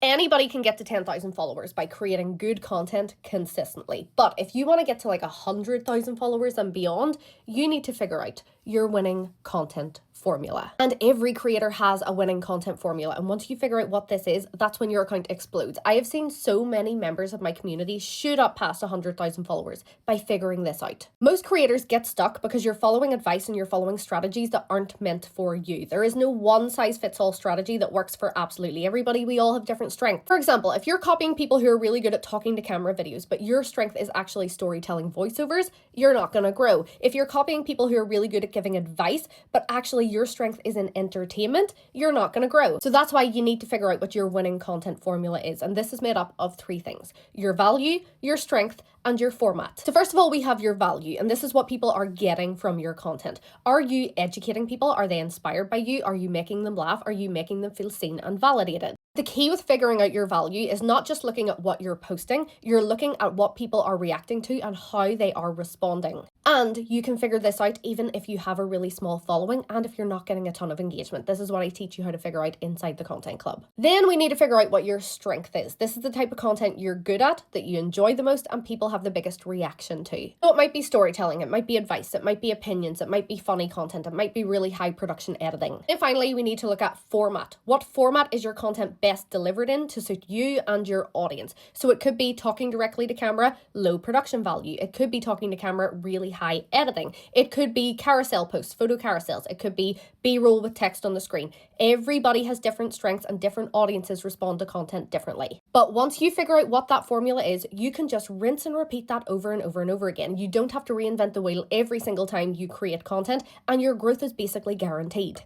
Anybody can get to 10,000 followers by creating good content consistently. But if you want to get to like 100,000 followers and beyond, you need to figure out your winning content formula. And every creator has a winning content formula. And once you figure out what this is, that's when your account explodes. I have seen so many members of my community shoot up past 100,000 followers by figuring this out. Most creators get stuck because you're following advice and you're following strategies that aren't meant for you. There is no one size fits all strategy that works for absolutely everybody. We all have different strengths. For example, if you're copying people who are really good at talking to camera videos, but your strength is actually storytelling voiceovers, you're not going to grow. If you're copying people who are really good at giving advice, but actually your strength is in entertainment, you're not going to grow. So that's why you need to figure out what your winning content formula is. And this is made up of three things: your value, your strength, and your format. So first of all, we have your value, and this is what people are getting from your content. Are you educating people? Are they inspired by you? Are you making them laugh? Are you making them feel seen and validated? The key with figuring out your value is not just looking at what you're posting, you're looking at what people are reacting to and how they are responding. And you can figure this out even if you have a really small following and if you're not getting a ton of engagement. This is what I teach you how to figure out inside the Content Club. Then we need to figure out what your strength is. This is the type of content you're good at, that you enjoy the most, and people have the biggest reaction to. So it might be storytelling, it might be advice, it might be opinions, it might be funny content, it might be really high production editing. And finally, we need to look at format. What format is your content best delivered in to suit you and your audience? So it could be talking directly to camera, low production value. It could be talking to camera, really high editing. It could be carousel posts, photo carousels. It could be B-roll with text on the screen. Everybody has different strengths and different audiences respond to content differently. But once you figure out what that formula is, you can just rinse and repeat that over and over and over again. You don't have to reinvent the wheel every single time you create content, and your growth is basically guaranteed.